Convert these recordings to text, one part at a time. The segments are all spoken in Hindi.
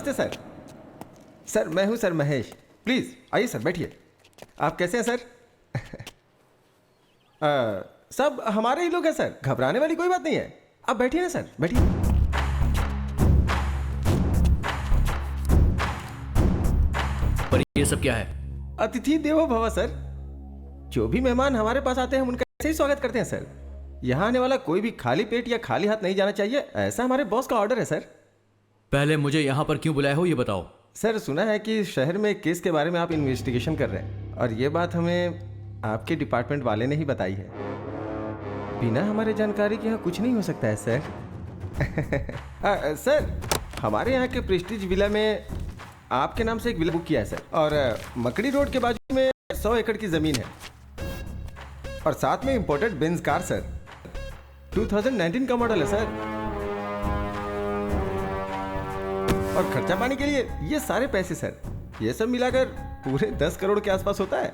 नमस्ते सर। सर मैं हूं सर महेश। प्लीज आइए सर, बैठिए। आप कैसे हैं सर? सब हमारे ही लोग हैं सर, घबराने वाली कोई बात नहीं है। आप बैठिए ना सर, बैठिए। पर ये सब क्या है? अतिथि देवो भव सर। जो भी मेहमान हमारे पास आते हैं हम उनका ऐसे ही स्वागत करते हैं सर। यहाँ आने वाला कोई भी खाली पेट या खाली हाथ नहीं जाना चाहिए, ऐसा हमारे बॉस का ऑर्डर है सर। पहले मुझे यहाँ पर क्यों बुलाया हो ये बताओ। सर सुना है कि शहर में एक केस के बारे में आप इन्वेस्टिगेशन कर रहे हैं, और ये बात हमें आपके डिपार्टमेंट वाले ने ही बताई है। बिना हमारे जानकारी के यहाँ कुछ नहीं हो सकता है सर। सर हमारे यहाँ के प्रेस्टीज विला में आपके नाम से एक विला बुक किया है सर, और मकड़ी रोड के बाजू में 100 एकड़ की जमीन है, और साथ में इंपोर्टेड बेंज कार सर। 2019 का मॉडल है सर, और खर्चा पानी के लिए ये सारे पैसे सर, ये सब मिलाकर पूरे 10 करोड़ के आसपास होता है।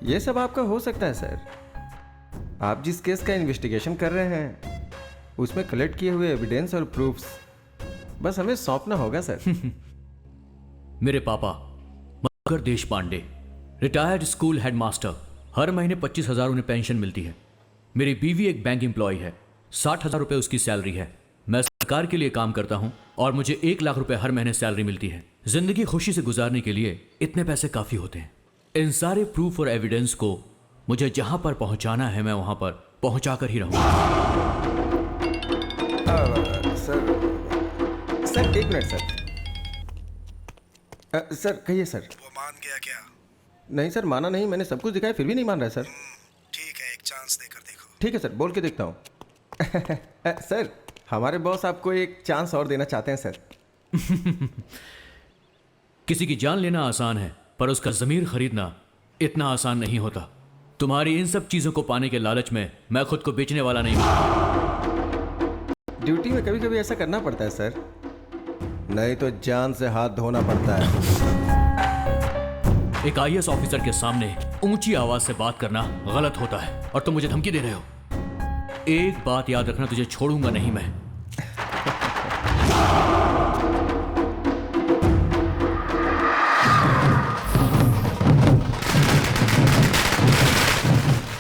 ये सब आपका हो सकता है सर। आप जिस केस का इन्वेस्टिगेशन कर रहे हैं उसमें कलेक्ट किए हुए एविडेंस और प्रूफ्स बस हमें सौंपना होगा सर। मेरे पापा मकर देश पांडे, रिटायर्ड स्कूल हेडमास्टर, हर महीने 25,000 उन्हें पेंशन मिलती है। मेरी बीवी एक बैंक एम्प्लॉय है, 60,000 रुपये उसकी सैलरी है। मैं सरकार के लिए काम करता हूं और मुझे 1 लाख रुपए हर महीने सैलरी मिलती है। जिंदगी खुशी से गुजारने के लिए इतने पैसे काफी होते हैं। इन सारे प्रूफ और एविडेंस को मुझे जहां पर पहुंचाना है मैं वहां पर पहुंचाकर ही रहूंगा। सर एक मिनट सर। सर कहिए सर। वो मान गया क्या? नहीं सर, माना नहीं, मैंने सब कुछ दिखाया फिर भी नहीं मान रहा है सर। ठीक है, एक चांस देकर देखो। ठीक है सर, बोल के देखता हूँ। सर हमारे बॉस आपको एक चांस और देना चाहते हैं सर। किसी की जान लेना आसान है, पर उसका ज़मीर खरीदना इतना आसान नहीं होता। तुम्हारी इन सब चीजों को पाने के लालच में मैं खुद को बेचने वाला नहीं हूं। ड्यूटी में कभी कभी ऐसा करना पड़ता है सर, नहीं तो जान से हाथ धोना पड़ता है। एक IAS ऑफिसर के सामने ऊंची आवाज से बात करना गलत होता है, और तुम मुझे धमकी दे रहे हो। एक बात याद रखना, तुझे छोड़ूंगा नहीं मैं।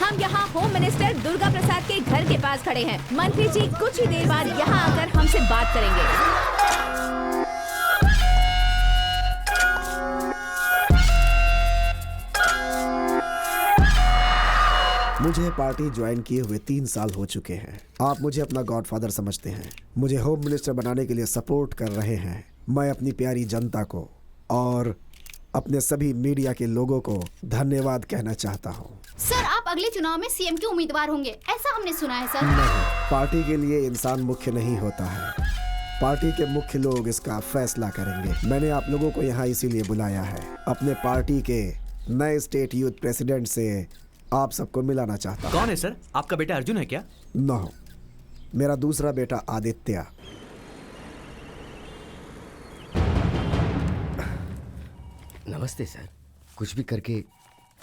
हम यहाँ होम मिनिस्टर दुर्गा प्रसाद के घर के पास खड़े हैं। मंत्री जी कुछ ही देर बाद यहाँ आकर हमसे बात करेंगे। मुझे पार्टी ज्वाइन किए हुए 3 साल हो चुके हैं। आप मुझे अपना गॉडफादर समझते हैं, मुझे होम मिनिस्टर बनाने के लिए सपोर्ट कर रहे हैं। मैं अपनी प्यारी जनता को और अपने सभी मीडिया के लोगों को धन्यवाद कहना चाहता हूँ। सर आप अगले चुनाव में CM के उम्मीदवार होंगे, ऐसा हमने सुना है सर। नहीं, पार्टी के लिए इंसान मुख्य नहीं होता है, पार्टी के मुख्य लोग इसका फैसला करेंगे। मैंने आप लोगों को यहाँ इसीलिए बुलाया है। अपने पार्टी के नए स्टेट यूथ प्रेसिडेंट से आप सबको मिलाना चाहता हूँ। कौन है सर? आपका बेटा अर्जुन है क्या? नो, मेरा दूसरा बेटा आदित्य। नमस्ते सर, कुछ भी करके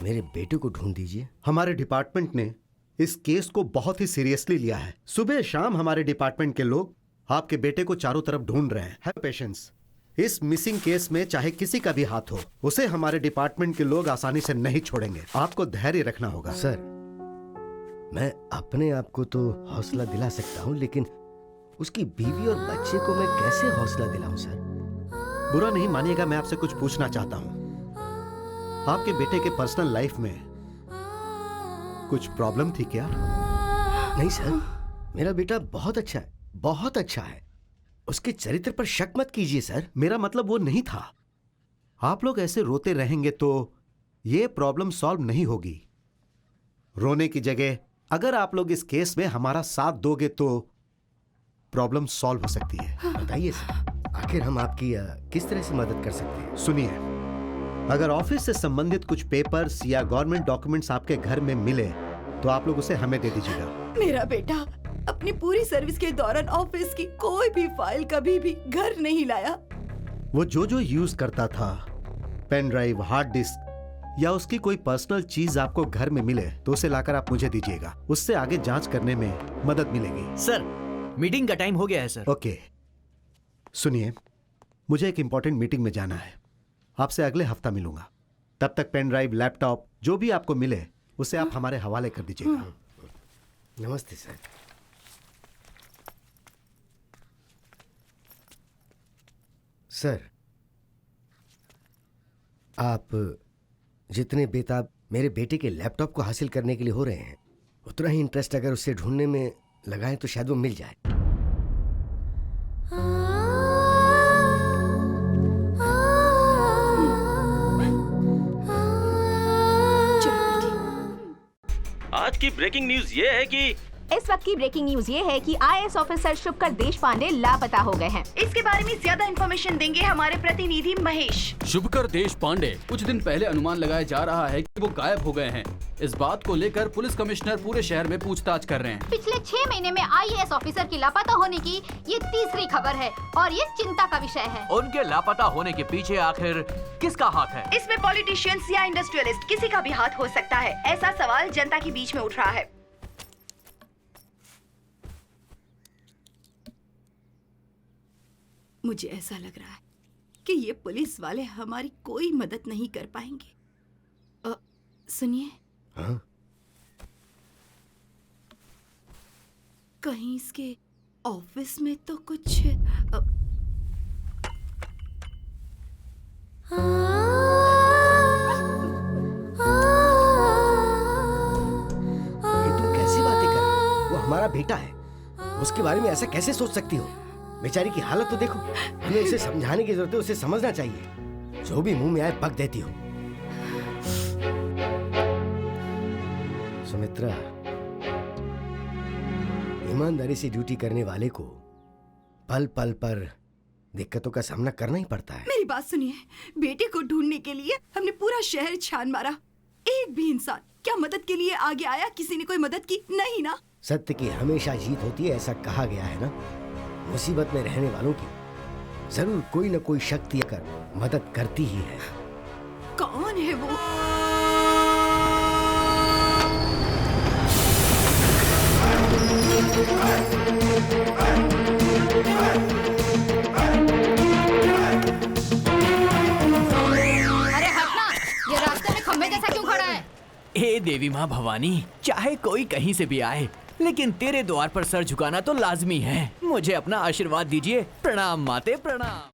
मेरे बेटे को ढूंढ दीजिए। हमारे डिपार्टमेंट ने इस केस को बहुत ही सीरियसली लिया है। सुबह शाम हमारे डिपार्टमेंट के लोग आपके बेटे को चारों तरफ ढूंढ रहे हैं। Have patience. इस मिसिंग केस में चाहे किसी का भी हाथ हो, उसे हमारे डिपार्टमेंट के लोग आसानी से नहीं छोड़ेंगे। आपको धैर्य रखना होगा। सर, मैं अपने आप को तो हौसला दिला सकता हूँ, लेकिन उसकी बीवी और बच्चे को मैं कैसे हौसला दिलाऊं सर? बुरा नहीं मानिएगा, मैं आपसे कुछ पूछना चाहता हूँ। आपके बेटे के पर्सनल लाइफ में कुछ प्रॉब्लम थी क्या? नहीं सर, मेरा बेटा बहुत अच्छा है, बहुत अच्छा है। उसके चरित्र पर शक मत कीजिए सर। मेरा मतलब वो नहीं था। आप लोग ऐसे रोते रहेंगे तो ये प्रॉब्लम सॉल्व नहीं होगी। रोने की जगह अगर आप लोग इस केस में हमारा साथ दोगे तो प्रॉब्लम सॉल्व हो सकती है। बताइए सर, आखिर हम आपकी किस तरह से मदद कर सकते हैं? सुनिए, अगर ऑफिस से संबंधित कुछ पेपर्स या गवर्नमेंट डॉक्यूमेंट्स आपके घर में मिले तो आप लोग उसे हमें दे दीजिएगा। मेरा बेटा अपनी पूरी सर्विस के दौरान ऑफिस की कोई भी फाइल कभी भी घर नहीं लाया। वो जो यूज करता था, पेन ड्राइव, हार्ड डिस्क या उसकी कोई पर्सनल चीज आपको घर में मिले तो उसे लाकर आप मुझे दीजिएगा। उससे आगे जांच करने में मदद मिलेगी। सर, मीटिंग का टाइम हो गया है सर। ओके, सुनिए, मुझे एक इंपॉर्टेंट मीटिंग में जाना है। आपसे अगले हफ्ता मिलूंगा। तब तक पेन ड्राइव, लैपटॉप जो भी आपको मिले उसे आप हमारे हवाले कर दीजिएगा। नमस्ते सर। सर, आप जितने बेताब मेरे बेटे के लैपटॉप को हासिल करने के लिए हो रहे हैं, उतना ही इंटरेस्ट अगर उसे ढूंढने में लगाएं तो शायद वो मिल जाए। आज की ब्रेकिंग न्यूज ये है कि इस वक्त की ब्रेकिंग न्यूज ये है कि आईएएस ऑफिसर शुभकर देशपांडे लापता हो गए हैं। इसके बारे में ज्यादा इन्फॉर्मेशन देंगे हमारे प्रतिनिधि महेश। शुभकर देशपांडे कुछ दिन पहले अनुमान लगाया जा रहा है कि वो गायब हो गए हैं। इस बात को लेकर पुलिस कमिश्नर पूरे शहर में पूछताछ कर रहे हैं। पिछले 6 महीने में आईएएस ऑफिसर की लापता होने की ये तीसरी खबर है और ये चिंता का विषय है। उनके लापता होने के पीछे आखिर किसका हाथ है? इसमें पॉलिटिशियंस या इंडस्ट्रियलिस्ट किसी का भी हाथ हो सकता है, ऐसा सवाल जनता के बीच में उठ रहा है। मुझे ऐसा लग रहा है कि ये पुलिस वाले हमारी कोई मदद नहीं कर पाएंगे। सुनिए। हाँ? कहीं इसके ऑफिस में तो कुछ ये तुम कैसी बातें कर रहे हो? वो हमारा बेटा है, उसके बारे में ऐसा कैसे सोच सकती हो? बेचारी की हालत तो देखो। हमें उसे समझाने की जरूरत है, उसे समझना चाहिए। जो भी मुंह में आए बक देती हो। सुमित्रा, ईमानदारी से ड्यूटी करने वाले को पल पल पर दिक्कतों का सामना करना ही पड़ता है। मेरी बात सुनिए, बेटे को ढूंढने के लिए हमने पूरा शहर छान मारा। एक भी इंसान क्या मदद के लिए आगे आया? किसी ने कोई मदद की? नहीं ना। सत्य की हमेशा जीत होती है, ऐसा कहा गया है ना। मुसीबत में रहने वालों की जरूर कोई न कोई शक्ति आकर मदद करती ही है। कौन है वो? अरे हटना, ये रास्ते में खंबे जैसा क्यों खड़ा है? हे देवी माँ भवानी, चाहे कोई कहीं से भी आए, लेकिन तेरे द्वार पर सर झुकाना तो लाजमी है। मुझे अपना आशीर्वाद दीजिए। प्रणाम माते, प्रणाम।